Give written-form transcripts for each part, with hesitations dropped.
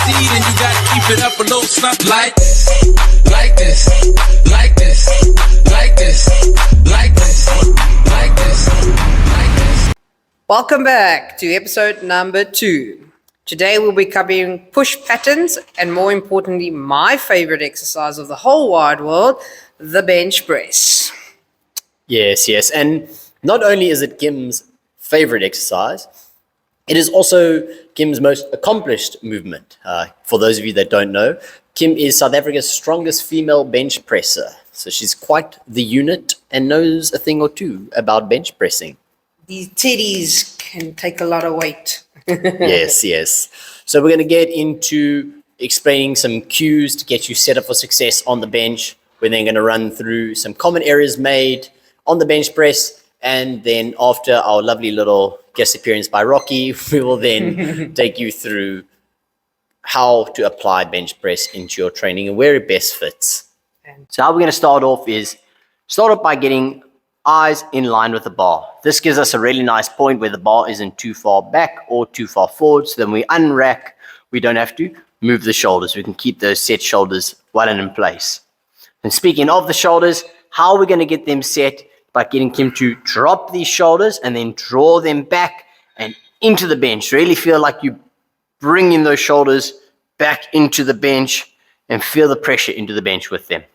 succeed, and you gotta keep it up a little something like this, like this, like this, like this, like this, like this, like this. Welcome back to episode number 2. Today we'll be covering push patterns and, more importantly, my favorite exercise of the whole wide world, the bench press. Yes. And not only is it Kim's favorite exercise, it is also Kim's most accomplished movement. For those of you that don't know, Kim is South Africa's strongest female bench presser. So she's quite the unit and knows a thing or two about bench pressing. These titties can take a lot of weight. Yes. So we're going to get into explaining some cues to get you set up for success on the bench. We're then going to run through some common errors made on the bench press. And then after our lovely little guest appearance by Rocky, we will then take you through how to apply bench press into your training and where it best fits. So how we're going to start off by getting eyes in line with the bar. This gives us a really nice point where the bar isn't too far back or too far forward. So then we unrack, we don't have to move the shoulders. We can keep those set shoulders well and in place. And speaking of the shoulders, how are we going to get them set? By getting Kim to drop these shoulders and then draw them back and into the bench. Really feel like you bring in those shoulders back into the bench and feel the pressure into the bench with them.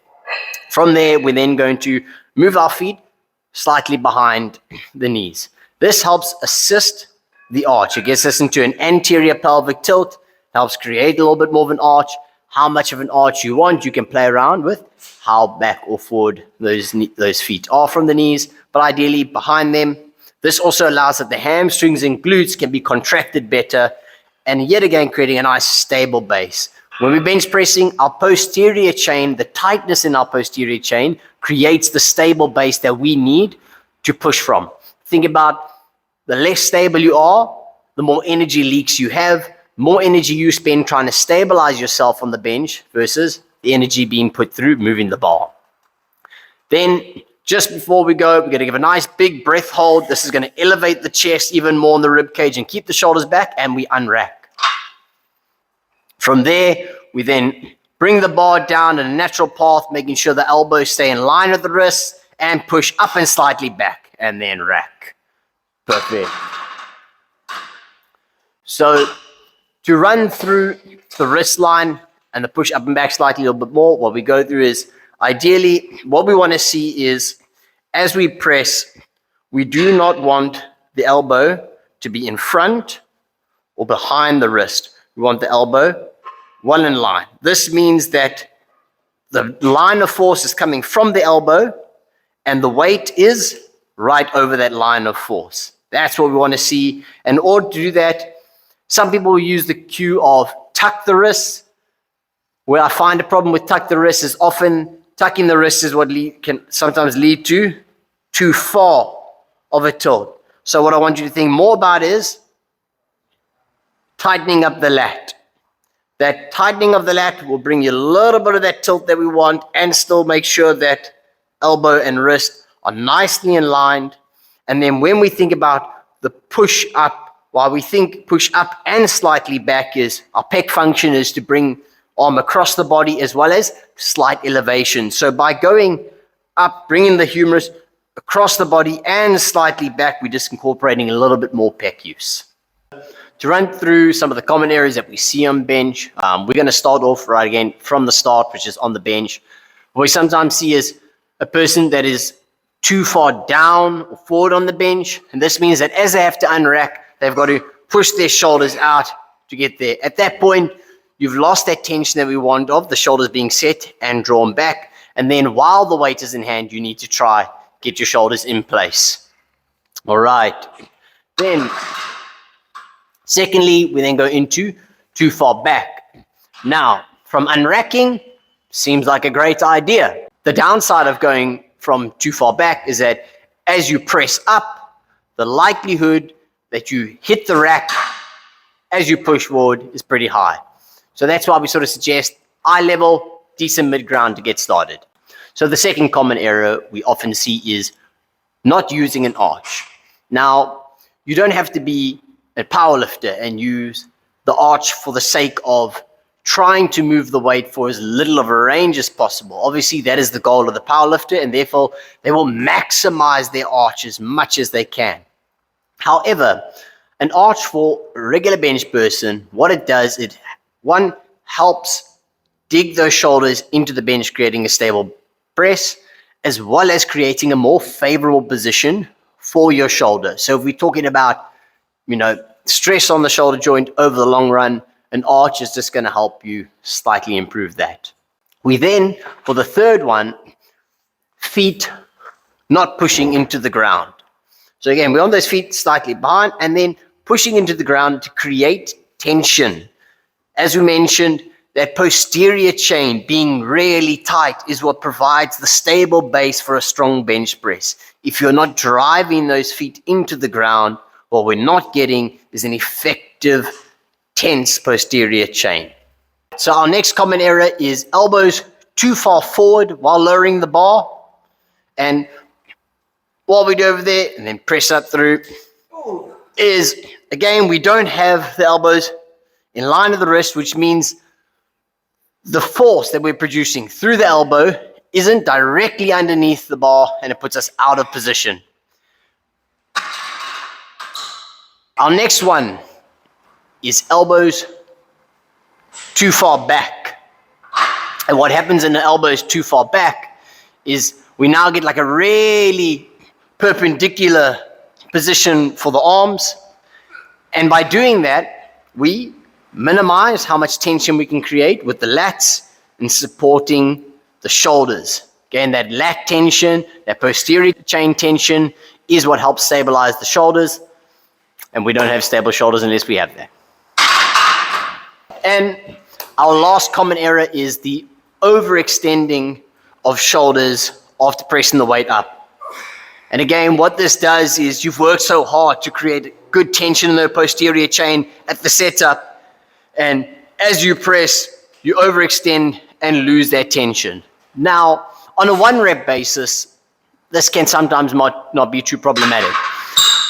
From there, we're then going to move our feet slightly behind the knees. This helps assist the arch. It gets us into an anterior pelvic tilt, helps create a little bit more of an arch. How much of an arch you want, you can play around with how back or forward those feet are from the knees, but ideally behind them. This also allows that the hamstrings and glutes can be contracted better, and yet again creating a nice stable base. When we're bench pressing, our posterior chain, the tightness in our posterior chain creates the stable base that we need to push from. Think about the less stable you are, the more energy leaks you have, more energy you spend trying to stabilize yourself on the bench versus the energy being put through moving the bar. Then just before we go, we're going to give a nice big breath hold. This is going to elevate the chest even more in the rib cage and keep the shoulders back, and we unrack. From there, we then bring the bar down in a natural path, making sure the elbows stay in line with the wrists, and push up and slightly back, and then rack. Perfect. So to run through the wrist line and the push up and back slightly a little bit more, what we go through is, ideally, what we want to see is, as we press, we do not want the elbow to be in front or behind the wrist. We want the elbow well in line. This means that the line of force is coming from the elbow and the weight is right over that line of force. That's what we want to see. And in order to do that, some people will use the cue of tuck the wrists. Where I find a problem with tuck the wrists is often tucking the wrists is what can sometimes lead to too far of a tilt. So what I want you to think more about is tightening up the lat. That tightening of the lat will bring you a little bit of that tilt that we want and still make sure that elbow and wrist are nicely aligned. And then when we think about the push up, while we think push up and slightly back is our pec function is to bring arm across the body as well as slight elevation. So by going up, bringing the humerus across the body and slightly back, we're just incorporating a little bit more pec use. To run through some of the common areas that we see on bench, we're going to start off right again from the start, which is on the bench. What we sometimes see is a person that is too far down or forward on the bench, and this means that as they have to unrack, they've got to push their shoulders out to get there. At that point, you've lost that tension that we want of the shoulders being set and drawn back, and then while the weight is in hand, you need to try get your shoulders in place. All right. Then secondly, we then go into too far back. Now, from unracking, seems like a great idea. The downside of going from too far back is that as you press up, the likelihood that you hit the rack as you push forward is pretty high. So that's why we sort of suggest eye level, decent mid-ground to get started. So the second common error we often see is not using an arch. Now, you don't have to be a power lifter and use the arch for the sake of trying to move the weight for as little of a range as possible. Obviously, that is the goal of the powerlifter, and therefore they will maximize their arch as much as they can. However, an arch for a regular bench person, what it does, it one helps dig those shoulders into the bench, creating a stable press, as well as creating a more favorable position for your shoulder. So if we're talking about, stress on the shoulder joint over the long run, an arch is just going to help you slightly improve that. We then, for the third one, feet not pushing into the ground. So again, we're on those feet slightly behind and then pushing into the ground to create tension. As we mentioned, that posterior chain being really tight is what provides the stable base for a strong bench press. If you're not driving those feet into the ground, what we're not getting is an effective, tense posterior chain. So our next common error is elbows too far forward while lowering the bar. And what we do over there, and then press up through, is, again, we don't have the elbows in line of the wrist, which means the force that we're producing through the elbow isn't directly underneath the bar, and it puts us out of position. Our next one is elbows too far back. And what happens in the elbows too far back is we now get like a really perpendicular position for the arms. And by doing that, we minimize how much tension we can create with the lats and supporting the shoulders. Again, that lat tension, that posterior chain tension is what helps stabilize the shoulders. And we don't have stable shoulders unless we have that. And our last common error is the overextending of shoulders after pressing the weight up. And again, what this does is you've worked so hard to create good tension in the posterior chain at the setup. And as you press, you overextend and lose that tension. Now, on a 1 rep basis, this can sometimes not be too problematic.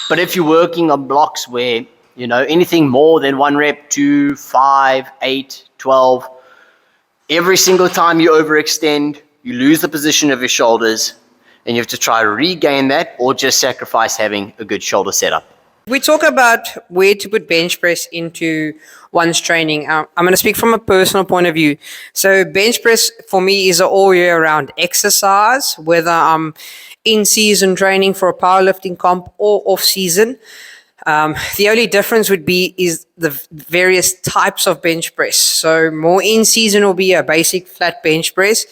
But if you're working on blocks where, anything more than 1 rep, 2, 5, 8, 12, every single time you overextend, you lose the position of your shoulders, and you have to try to regain that or just sacrifice having a good shoulder setup. We talk about where to put bench press into one's training. I'm going to speak from a personal point of view. So bench press for me is an all year round exercise, whether I'm in season training for a powerlifting comp or off season. The only difference would be is the various types of bench press. So more in season will be a basic flat bench press.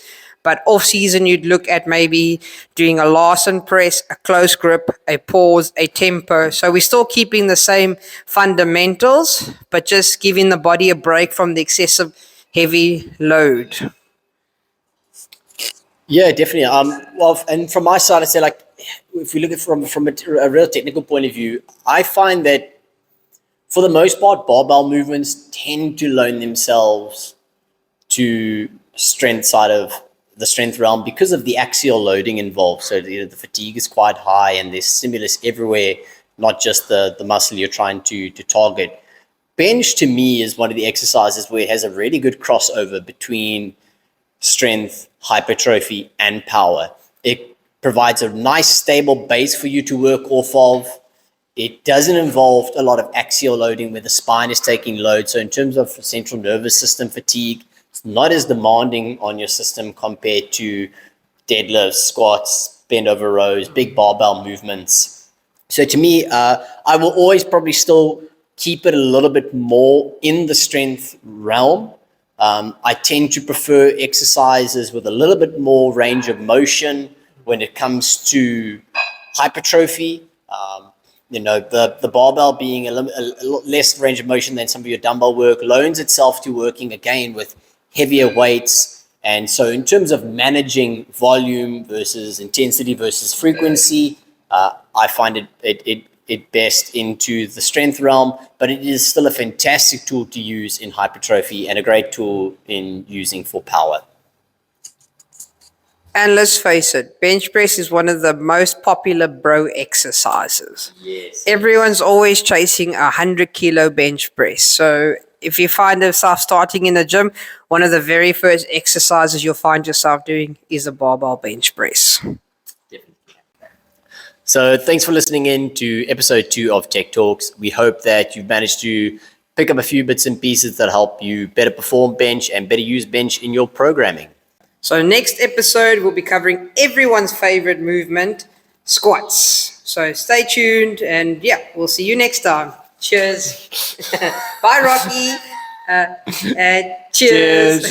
But off season, you'd look at maybe doing a Larsen press, a close grip, a pause, a tempo. So we're still keeping the same fundamentals, but just giving the body a break from the excessive heavy load. Yeah, definitely. And from my side, I say, if we look at it from a real technical point of view, I find that for the most part, barbell movements tend to loan themselves to strength side of the strength realm because of the axial loading involved. So the fatigue is quite high and there's stimulus everywhere, not just the muscle you're trying to target. Bench to me is one of the exercises where it has a really good crossover between strength, hypertrophy, and power. It provides a nice stable base for you to work off of. It doesn't involve a lot of axial loading where the spine is taking load. So in terms of central nervous system fatigue, it's not as demanding on your system compared to deadlifts, squats, bend over rows, big barbell movements. So to me, I will always probably still keep it a little bit more in the strength realm. I tend to prefer exercises with a little bit more range of motion when it comes to hypertrophy. The barbell being a lot less range of motion than some of your dumbbell work loans itself to working again with heavier weights. And so in terms of managing volume versus intensity versus frequency, I find it best into the strength realm, but it is still a fantastic tool to use in hypertrophy and a great tool in using for power. And let's face it, bench press is one of the most popular bro exercises. Yes. Everyone's always chasing a 100 kilo bench press. So if you find yourself starting in the gym, one of the very first exercises you'll find yourself doing is a barbell bench press. So thanks for listening in to episode 2 of Tech Talks. We hope that you've managed to pick up a few bits and pieces that help you better perform bench and better use bench in your programming. So next episode, we'll be covering everyone's favorite movement, squats. So stay tuned, and yeah, we'll see you next time. Cheers. Bye, Rocky. Cheers.